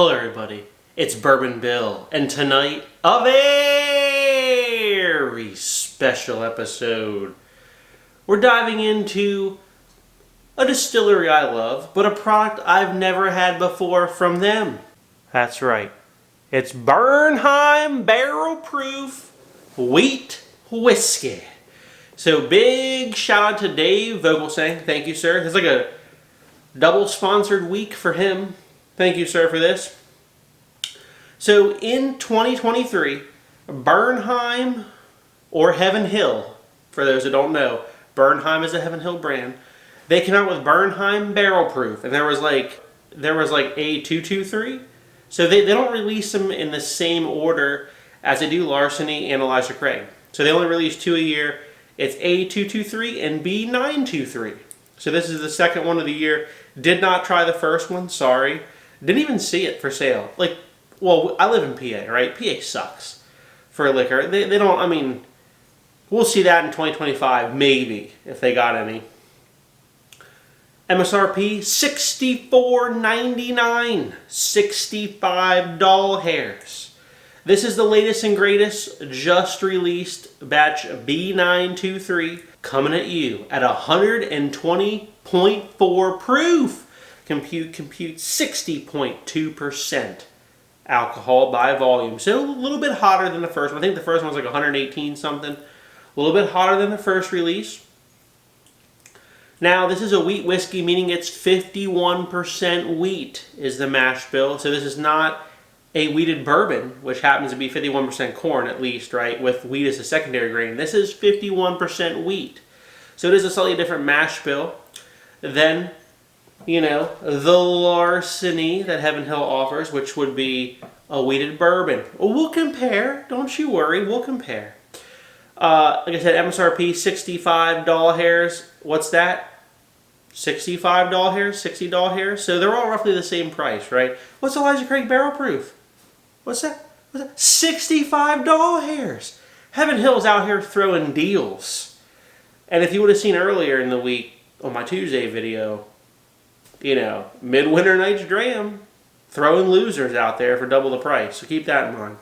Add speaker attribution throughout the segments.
Speaker 1: Hello everybody, it's Bourbon Bill, and tonight, a very special episode. We're diving into a distillery I love, but a product I've never had before from them. That's right, it's Bernheim Barrel Proof Wheat Whiskey. So big shout out to Dave Vogelsang, thank you sir. It's like a double sponsored week for him. Thank you, sir, for this. So in 2023, Bernheim, or Heaven Hill, for those that don't know, Bernheim is a Heaven Hill brand. They came out with Bernheim Barrel Proof, and there was like A223. So they don't release them in the same order as they do Larceny and Elijah Craig. So they only release 2 a year. It's A223 and B923. So this is the second one of the year. Did not try the first one, sorry. Didn't even see it for sale. Like, well, I live in PA, right? PA sucks for liquor. They don't, I mean, we'll see that in 2025, maybe, if they got any. MSRP, $64.99. $65. This is the latest and greatest, just released batch B923, coming at you at 120.4 proof. Compute 60.2% alcohol by volume. So a little bit hotter than the first one. I think the first one was like 118 something. A little bit hotter than the first release. Now this is a wheat whiskey, meaning it's 51% wheat is the mash bill. So this is not a wheated bourbon, which happens to be 51% corn at least, right? With wheat as a secondary grain. This is 51% wheat. So it is a slightly different mash bill than, you know, the Larceny that Heaven Hill offers, which would be a wheated bourbon. We'll compare. Don't you worry. We'll compare. Like I said, MSRP, $65. What's that? $65 here? $60 here? So they're all roughly the same price, right? What's Elijah Craig Barrel Proof? What's that? $65. Heaven Hill's out here throwing deals. And if you would have seen earlier in the week on my Tuesday video, you know, Midwinter Night's Dram, throwing losers out there for double the price. So keep that in mind.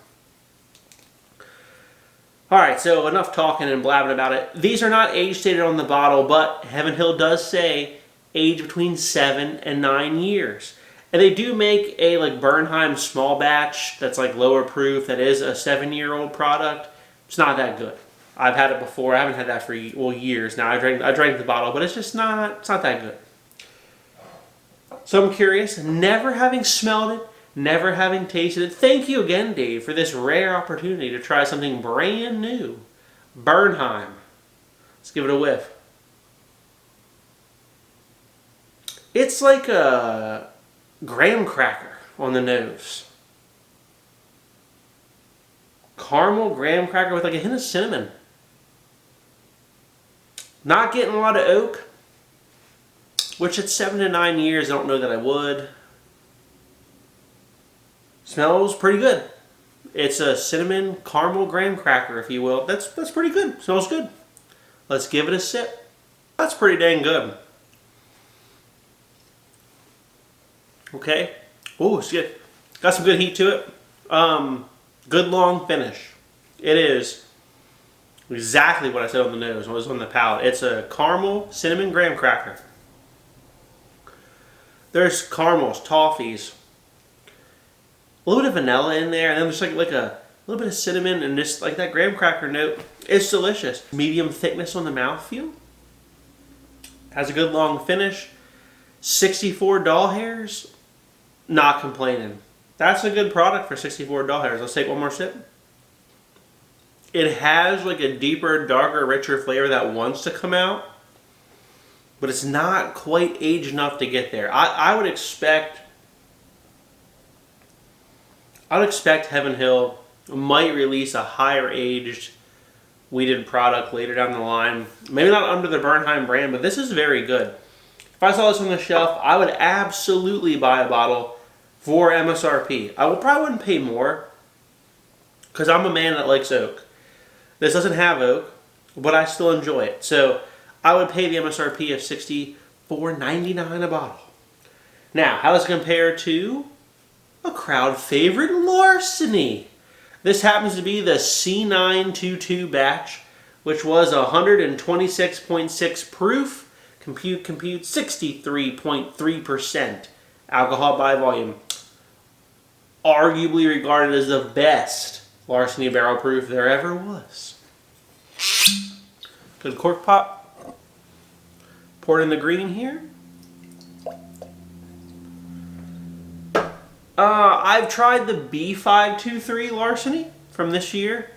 Speaker 1: Alright, so enough talking and blabbing about it. These are not age stated on the bottle, but Heaven Hill does say age between 7 and 9 years. And they do make a like Bernheim small batch that's like lower proof, that is a 7-year-old product. It's not that good. I've had it before. I haven't had that for years now. I drank the bottle, but it's just not that good. So I'm curious, never having smelled it, never having tasted it. Thank you again, Dave, for this rare opportunity to try something brand new. Bernheim. Let's give it a whiff. It's like a graham cracker on the nose. Caramel graham cracker with like a hint of cinnamon. Not getting a lot of oak. Which at 7 to 9 years, I don't know that I would. Smells pretty good. It's a cinnamon caramel graham cracker, if you will. That's pretty good. Smells good. Let's give it a sip. That's pretty dang good. Okay. Oh, it's good. Got some good heat to it. Good long finish. It is exactly what I said on the nose when it was on the palate. It's a caramel cinnamon graham cracker. There's caramels, toffees, a little bit of vanilla in there, and then there's like a little bit of cinnamon and just like that graham cracker note. It's delicious. Medium thickness on the mouthfeel. Has a good long finish. 64 doll hairs. Not complaining. That's a good product for 64 doll hairs. Let's take one more sip. It has like a deeper, darker, richer flavor that wants to come out. But it's not quite aged enough to get there. I would expect Heaven Hill might release a higher aged wheated product later down the line. Maybe not under the Bernheim brand, but this is very good. If I saw this on the shelf, I would absolutely buy a bottle for MSRP. I probably wouldn't pay more because I'm a man that likes oak. This doesn't have oak, but I still enjoy it. So I would pay the MSRP of $64.99 a bottle. Now, how does it compare to a crowd favorite, Larceny. This happens to be the C922 batch, which was 126.6 proof, compute 63.3% alcohol by volume. Arguably regarded as the best Larceny barrel proof there ever was. Good cork pop. Pour it in the green here. I've tried the B923 Larceny from this year.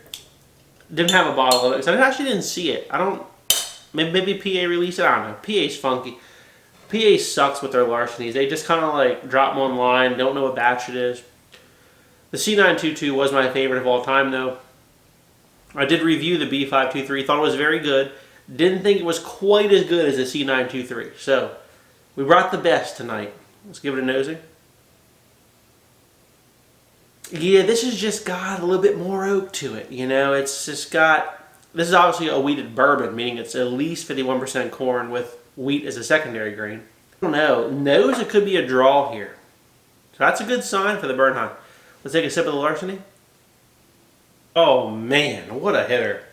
Speaker 1: Didn't have a bottle of it, because I actually didn't see it. Maybe PA released it, I don't know. PA's funky. PA sucks with their Larcenies. They just kind of like drop them online, don't know what batch it is. The C922 was my favorite of all time though. I did review the B923, thought it was very good. Didn't think it was quite as good as the C923. So, we brought the best tonight. Let's give it a nosing. Yeah, this has just got a little bit more oak to it. You know, it's just got... This is obviously a wheated bourbon, meaning it's at least 51% corn with wheat as a secondary grain. I don't know. Nose, it could be a draw here. So that's a good sign for the Bernheim. Let's take a sip of the Larceny. Oh man, what a hitter.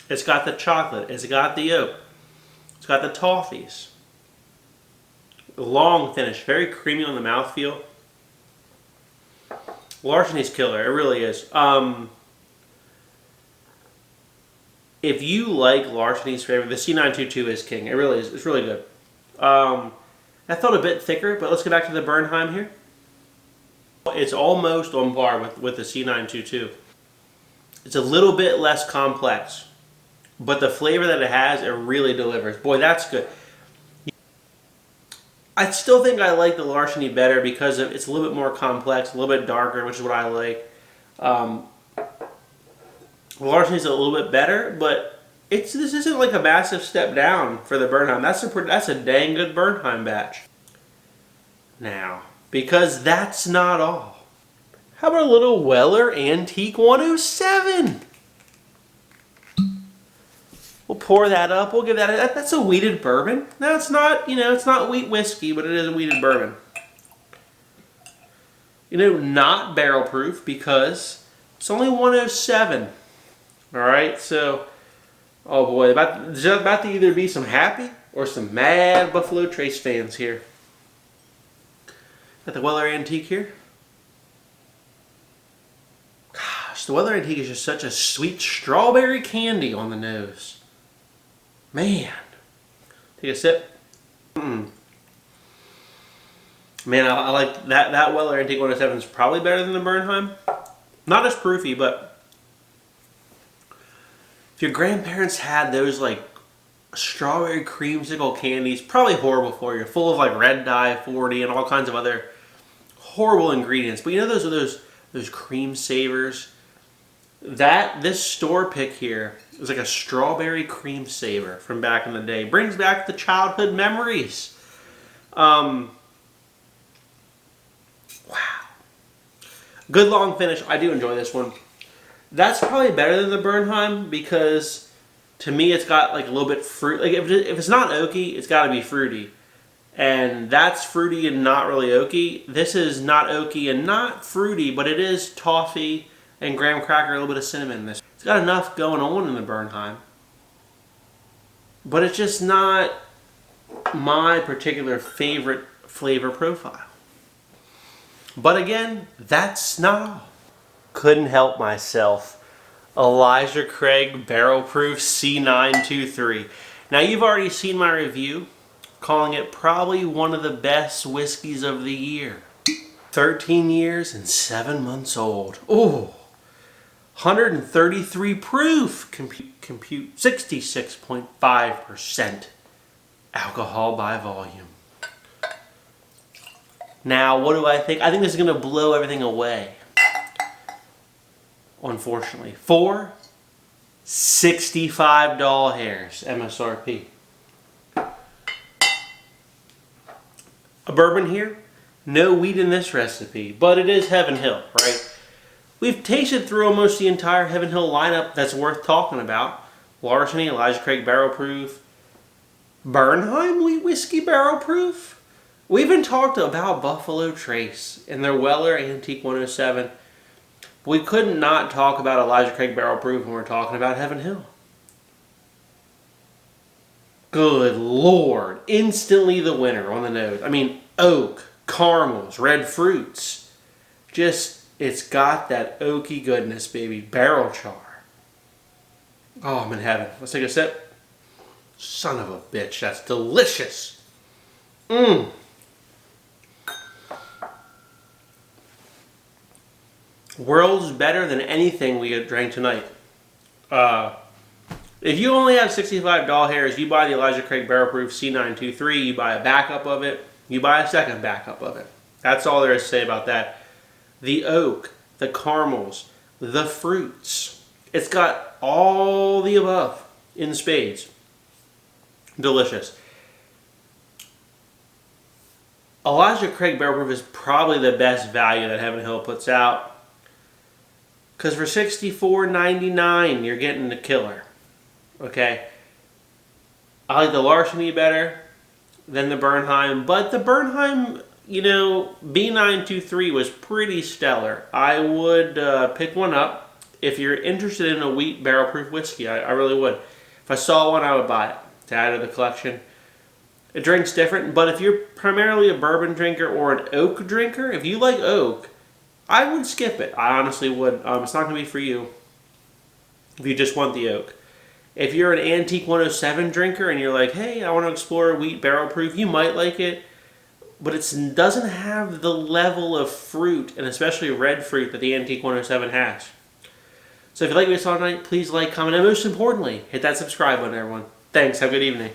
Speaker 1: It's got the chocolate. It's got the oak. It's got the toffees. Long finish, very creamy on the mouthfeel. Larceny's killer, it really is. If you like Larceny's flavor, the C922 is king. It really is. It's really good. I felt a bit thicker, but let's get back to the Bernheim here. It's almost on par with the C922. It's a little bit less complex, but the flavor that it has, it really delivers. Boy, that's good. I still think I like the Larceny better because it's a little bit more complex, a little bit darker, which is what I like. Larceny's a little bit better, but this isn't like a massive step down for the Bernheim. That's a dang good Bernheim batch. Now, because that's not all. How about a little Weller Antique 107? We'll pour that up. We'll give that's a wheated bourbon. Now it's not, it's not wheat whiskey, but it is a wheated bourbon. Not barrel proof because it's only 107. All right, so, oh boy, there's about to either be some happy or some mad Buffalo Trace fans here. Got the Weller Antique here. Gosh, the Weller Antique is just such a sweet strawberry candy on the nose. Man, take a sip. Man, I like that Weller Antique 107 is probably better than the Bernheim. Not as proofy, but if your grandparents had those like strawberry creamsicle candies, probably horrible for you. Full of like red dye 40 and all kinds of other horrible ingredients. But those cream savers. This store pick here is like a strawberry cream saver from back in the day. Brings back the childhood memories. Wow. Good long finish. I do enjoy this one. That's probably better than the Bernheim because to me it's got like a little bit fruit. Like if it's not oaky, it's got to be fruity. And that's fruity and not really oaky. This is not oaky and not fruity, but it is toffee and graham cracker, a little bit of cinnamon in this. It's got enough going on in the Bernheim. But it's just not my particular favorite flavor profile. But again, that's not all. Couldn't help myself. Elijah Craig Barrel Proof C923. Now you've already seen my review, calling it probably one of the best whiskeys of the year. 13 years and 7 months old. Ooh. 133 proof, compute 66.5% alcohol by volume. Now, what do I think? I think this is going to blow everything away. Unfortunately. For $65 hairs MSRP. A bourbon here. No wheat in this recipe, but it is Heaven Hill, right? We've tasted through almost the entire Heaven Hill lineup that's worth talking about. Larceny, Elijah Craig Barrel Proof, Bernheim Wheat Whiskey Barrel Proof, We even talked about Buffalo Trace and their Weller Antique 107. We couldn't not talk about Elijah Craig Barrel Proof when we're talking about Heaven Hill. Good Lord. Instantly the winner on the nose. I mean, oak, caramels, red fruits. Just, it's got that oaky goodness, baby. Barrel char. Oh, I'm in heaven. Let's take a sip. Son of a bitch, that's delicious. Mmm. World's better than anything we drank tonight. If you only have 65 doll hairs, you buy the Elijah Craig Barrel Proof C923, you buy a backup of it, you buy a second backup of it. That's all there is to say about that. The oak, the caramels, the fruits. It's got all the above in spades. Delicious. Elijah Craig Barrel Proof is probably the best value that Heaven Hill puts out. Because for $64.99, you're getting the killer. Okay? I like the Larceny better than the Bernheim. But the Bernheim, you know, B923 was pretty stellar. I would pick one up. If you're interested in a wheat barrel proof whiskey, I really would. If I saw one, I would buy it to add to the collection. It drinks different. But if you're primarily a bourbon drinker or an oak drinker, if you like oak, I would skip it. I honestly would. It's not going to be for you if you just want the oak. If you're an Antique 107 drinker and you're like, hey, I want to explore wheat barrel proof, you might like it. But it doesn't have the level of fruit, and especially red fruit, that the Antique 107 has. So if you like what you saw tonight, please like, comment, and most importantly, hit that subscribe button, everyone. Thanks. Have a good evening.